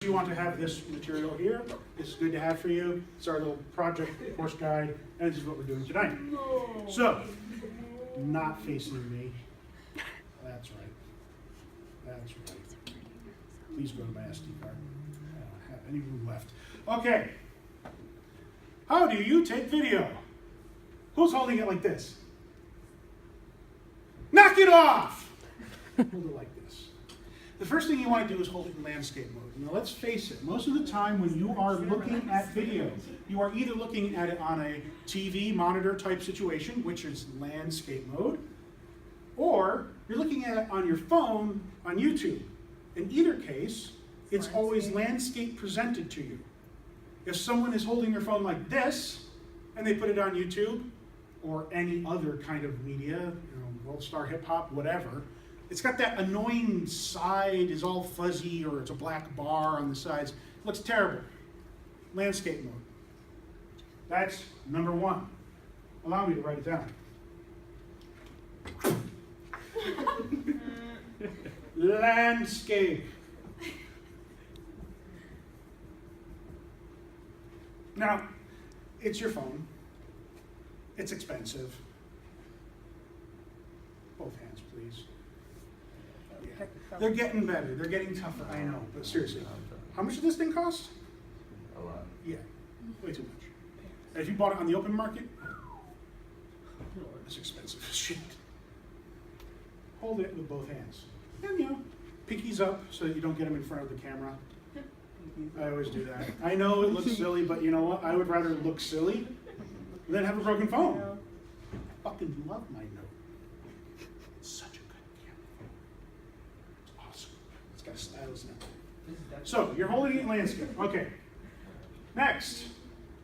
You want to have this material here. This is good to have for you. It's our little project course guide, and this is what we're doing tonight. So, not facing me. That's right. That's right. Please go to my SD card. I don't have any room left. Okay. How do you take video? Who's holding it like this? Knock it off! Hold it like this. The first thing you want to do is hold it in landscape mode. Now let's face it, most of the time when you are looking at video, you are either looking at it on a TV monitor type situation, which is landscape mode, or you're looking at it on your phone on YouTube. In either case, it's always landscape presented to you. If someone is holding their phone like this, and they put it on YouTube, or any other kind of media, World Star Hip Hop, whatever, it's got that annoying side is all fuzzy, or it's a black bar on the sides. It looks terrible. Landscape mode. That's number one. Allow me to write it down. Landscape. Now, it's your phone. It's expensive. Both hands, please. Yeah. They're getting better. They're getting tougher, I know. But seriously, how much does this thing cost? A lot. Yeah, way too much. And if you bought it on the open market, it's expensive as shit. Hold it with both hands. And, pinkies up so that you don't get them in front of the camera. I always do that. I know it looks silly, but you know what? I would rather look silly than have a broken phone. I fucking love my Note. It's such a good camera. It's awesome. It's got a stylus now. So, you're holding it in landscape. Okay. Next.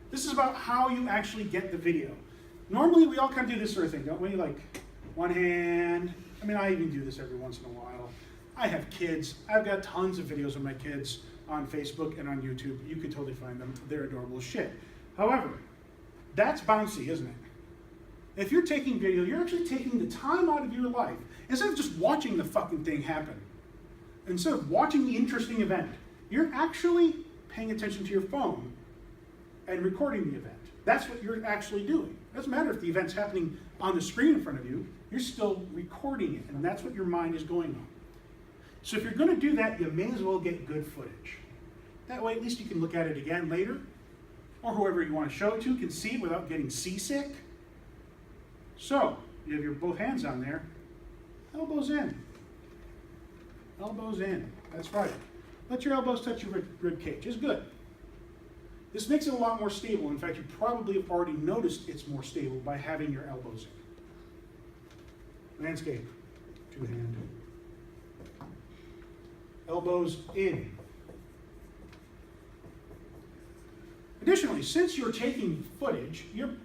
This is about how you actually get the video. Normally, we all kind of do this sort of thing, don't we? Like, one hand. I mean, I even do this every once in a while. I have kids. I've got tons of videos of my kids on Facebook and on YouTube. You can totally find them. They're adorable as shit. However, that's bouncy, isn't it? If you're taking video, you're actually taking the time out of your life. Instead of just watching the fucking thing happen, instead of watching the interesting event, you're actually paying attention to your phone and recording the event. That's what you're actually doing. It doesn't matter if the event's happening on the screen in front of you, you're still recording it, and that's what your mind is going on. So if you're going to do that, you may as well get good footage. That way, at least you can look at it again later, or whoever you want to show it to can see it without getting seasick. So, you have your both hands on there, elbows in. Elbows in, that's right. Let your elbows touch your rib cage, it's good. This makes it a lot more stable. In fact, you probably have already noticed it's more stable by having your elbows in. Landscape, two hand. Elbows in. Additionally, since you're taking footage, you're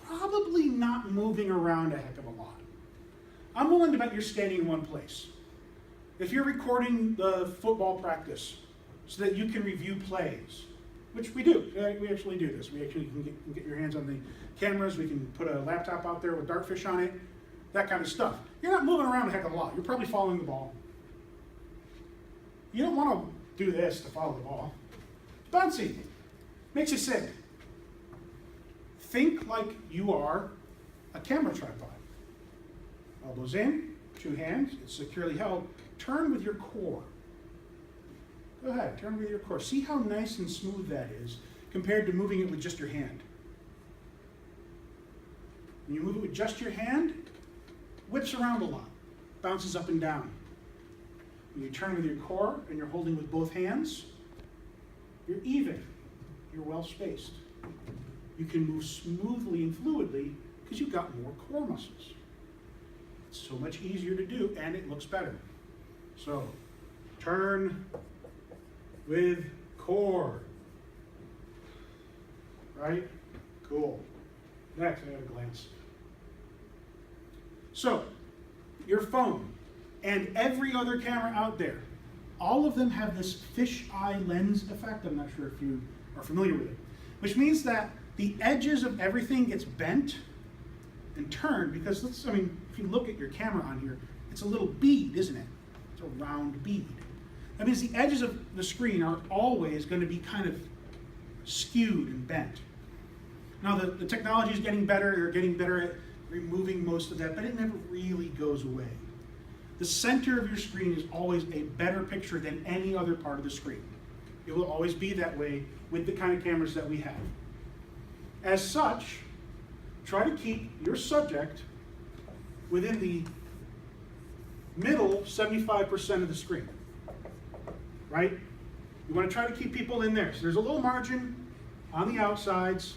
probably not moving around a heck of a lot. I'm willing to bet you're standing in one place. If you're recording the football practice so that you can review plays, which we do, we actually do this. We actually can get your hands on the cameras, we can put a laptop out there with Dartfish on it, that kind of stuff. You're not moving around a heck of a lot. You're probably following the ball. You don't want to do this to follow the ball. Bouncy. Makes you sick. Think like you are a camera tripod. Elbows in, two hands, it's securely held. Turn with your core. Go ahead, turn with your core. See how nice and smooth that is compared to moving it with just your hand. When you move it with just your hand, whips around a lot, bounces up and down. When you turn with your core and you're holding with both hands, you're even. You're well spaced. You can move smoothly and fluidly because you've got more core muscles. It's so much easier to do and it looks better. So, turn with core. Right? Cool. Next, I got a glance. So, your phone and every other camera out there, all of them have this fisheye lens effect. I'm not sure if you are familiar with it, which means that the edges of everything gets bent and turned because if you look at your camera on here, it's a little bead, isn't it? It's a round bead. That means the edges of the screen are always going to be kind of skewed and bent. Now the technology is getting better, they're getting better at removing most of that, but it never really goes away. The center of your screen is always a better picture than any other part of the screen. It will always be that way with the kind of cameras that we have. As such, try to keep your subject within the middle 75% of the screen, right? You want to try to keep people in there. So there's a little margin on the outsides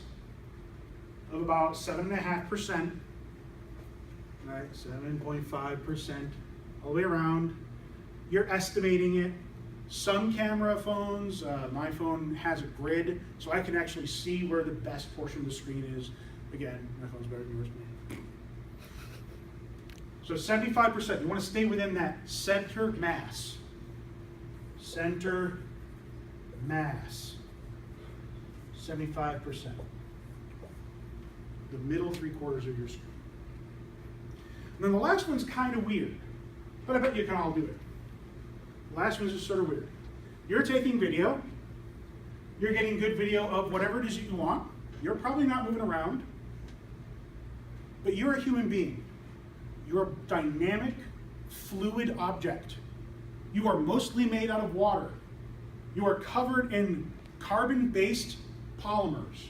of about 7.5%, right? 7.5% all the way around. You're estimating it. Some camera phones, my phone has a grid, so I can actually see where the best portion of the screen is. Again, my phone's better than yours. So 75%, you want to stay within that center mass. Center mass. 75%. The middle 3/4 of your screen. And then the last one's kind of weird, but I bet you can all do it. The last one's just sort of weird. You're taking video. You're getting good video of whatever it is that you want. You're probably not moving around, but you're a human being. You're a dynamic, fluid object. You are mostly made out of water. You are covered in carbon-based polymers.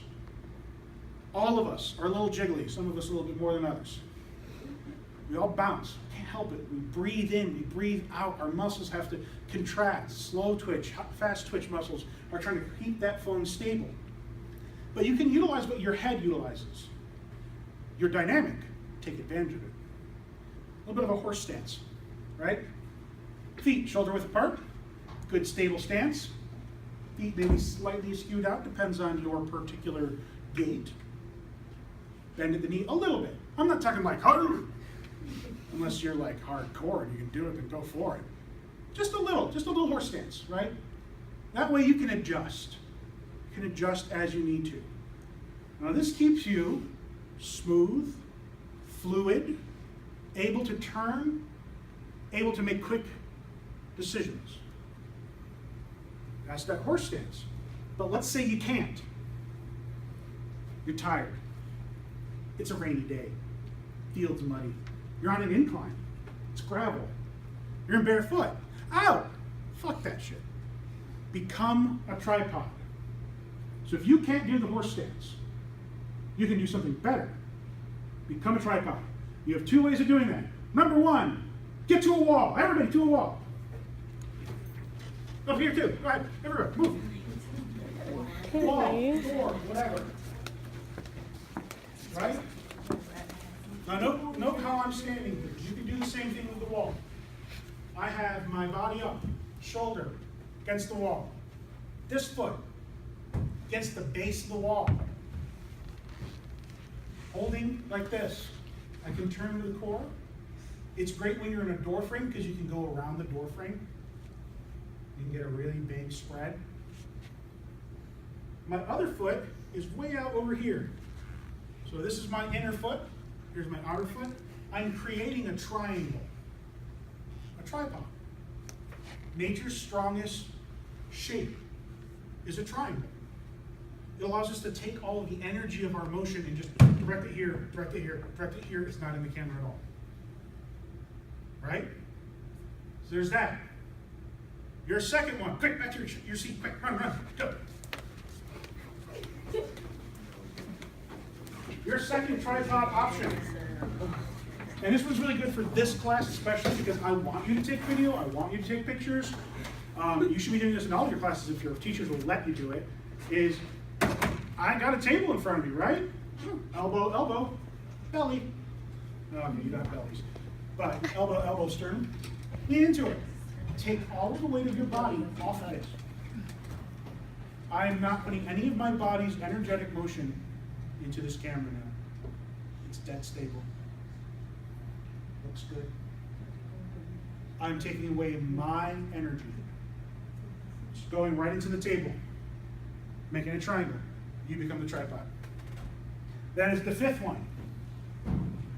All of us are a little jiggly, some of us a little bit more than others. We all bounce, can't help it. We breathe in, we breathe out. Our muscles have to contract. Slow twitch, fast twitch muscles are trying to keep that phone stable. But you can utilize what your head utilizes. You're dynamic, take advantage of it. A little bit of a horse stance, right? Feet shoulder width apart, good stable stance. Feet maybe slightly skewed out, depends on your particular gait. Bend at the knee a little bit. I'm not talking like hard, unless you're like hardcore and you can do it, then go for it. Just a little horse stance, right? That way you can adjust. You can adjust as you need to. Now this keeps you smooth, fluid, able to turn, able to make quick decisions. That's that horse stance. But let's say you can't. You're tired. It's a rainy day. Field's muddy. You're on an incline. It's gravel. You're in barefoot. Ow! Fuck that shit. Become a tripod. So if you can't do the horse stance, you can do something better. Become a tripod. You have two ways of doing that. Number one, get to a wall. Everybody to a wall. Up here too. Go ahead. Everybody, move. Wall, door, whatever. Right? Now note how I'm standing. You can do the same thing with the wall. I have my body up, shoulder against the wall. This foot against the base of the wall. Holding like this. I can turn to the core. It's great when you're in a door frame because you can go around the door frame. You can get a really big spread. My other foot is way out over here. So this is my inner foot. Here's my outer foot. I'm creating a triangle, a tripod. Nature's strongest shape is a triangle. It allows us to take all of the energy of our motion and just direct it here, direct it here, direct it here. It's not in the camera at all. Right? So there's that. Your second one. Quick, back to your seat. Quick, run, go. Your second tripod option. And this one's really good for this class, especially because I want you to take video, I want you to take pictures. You should be doing this in all of your classes if your teachers will let you do it. Is I got a table in front of me, right? Elbow, elbow, belly. Okay, you don't have bellies. But elbow, elbow, sternum. Lean into it. Take all of the weight of your body off of it. I am not putting any of my body's energetic motion into this camera now. It's dead stable. Looks good. I'm taking away my energy. It's going right into the table. Making a triangle. You become the tripod. That is the fifth one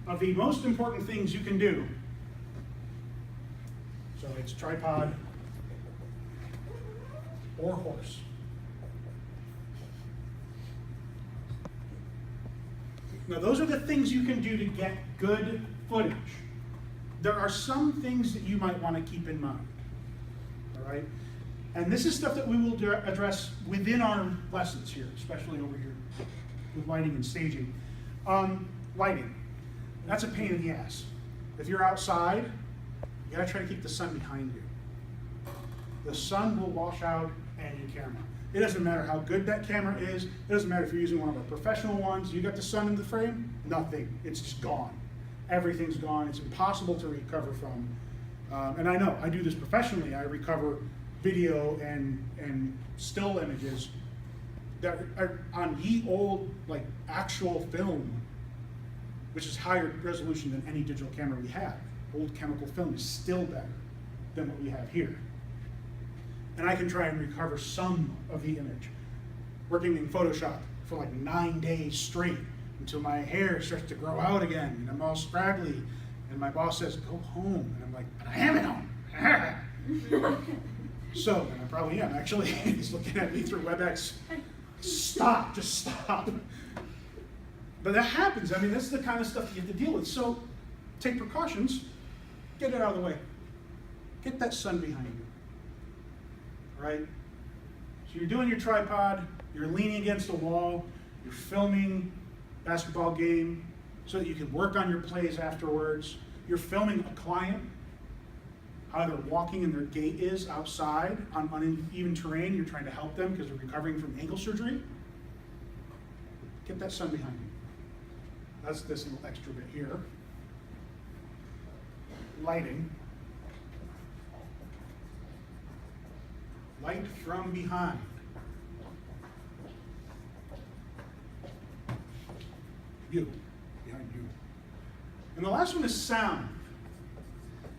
of the most important things you can do. So it's tripod, or horse. Now those are the things you can do to get good footage. There are some things that you might want to keep in mind, all right? And this is stuff that we will address within our lessons here, especially over here with lighting and staging. Lighting, that's a pain in the ass. If you're outside, you gotta try to keep the sun behind you. The sun will wash out any camera. It doesn't matter how good that camera is. It doesn't matter if you're using one of our professional ones. You got the sun in the frame, nothing. It's just gone. Everything's gone. It's impossible to recover from. And I know, I do this professionally. I recover video and still images that are on ye old, like, actual film, which is higher resolution than any digital camera we have. Old chemical film is still better than what we have here. And I can try and recover some of the image. Working in Photoshop for like 9 days straight until my hair starts to grow out again and I'm all scraggly. And my boss says, go home. And I'm like, but I am at home. So, and I probably am actually. He's looking at me through WebEx. Stop, just stop. But that happens. I mean, this is the kind of stuff you have to deal with. So take precautions, get it out of the way. Get that sun behind you. Right? So you're doing your tripod, you're leaning against the wall, you're filming a basketball game so that you can work on your plays afterwards. You're filming a client, how they're walking and their gait is outside on uneven terrain. You're trying to help them because they're recovering from ankle surgery. Get that sun behind you. That's this little extra bit here. Lighting. Light from behind. You, behind you. And the last one is sound.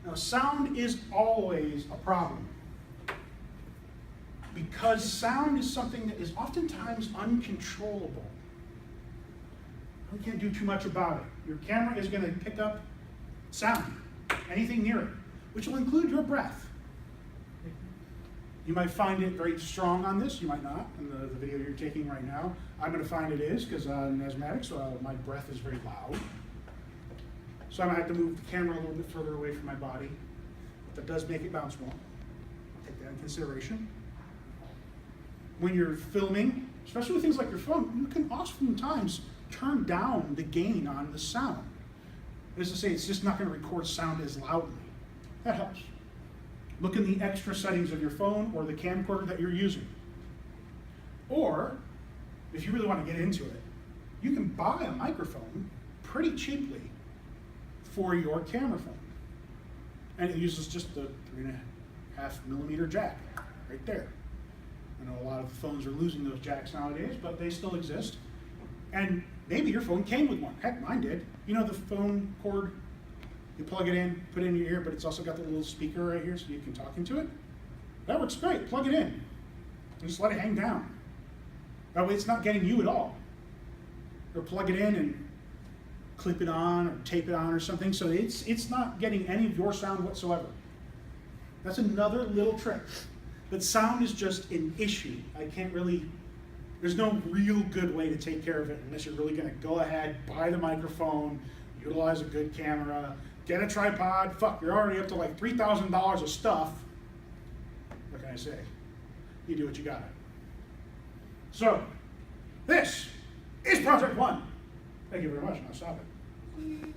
Now, sound is always a problem because sound is something that is oftentimes uncontrollable. We can't do too much about it. Your camera is going to pick up sound, anything near it, which will include your breath. You might find it very strong on this, you might not, in the video you're taking right now. I'm going to find it is, because I'm asthmatic, so my breath is very loud. So I might have to move the camera a little bit further away from my body. But that does make it bounce more. Take that in consideration. When you're filming, especially with things like your phone, you can oftentimes turn down the gain on the sound. That is to say, it's just not going to record sound as loudly. That helps. Look in the extra settings of your phone or the camcorder that you're using. Or, if you really want to get into it, you can buy a microphone pretty cheaply for your camera phone. And it uses just the 3.5mm jack right there. I know a lot of phones are losing those jacks nowadays, but they still exist. And maybe your phone came with one. Heck, mine did. You know the phone cord? You plug it in, put it in your ear, but it's also got the little speaker right here so you can talk into it. That works great. Plug it in. And just let it hang down. That way it's not getting you at all. Or plug it in and clip it on or tape it on or something so it's not getting any of your sound whatsoever. That's another little trick. But sound is just an issue. I can't really, there's no real good way to take care of it unless you're really going to go ahead, buy the microphone, utilize a good camera, get a tripod. Fuck, you're already up to like $3,000 of stuff. What can I say? You do what you got. So, this is Project 1. Thank you very much. Now stop it.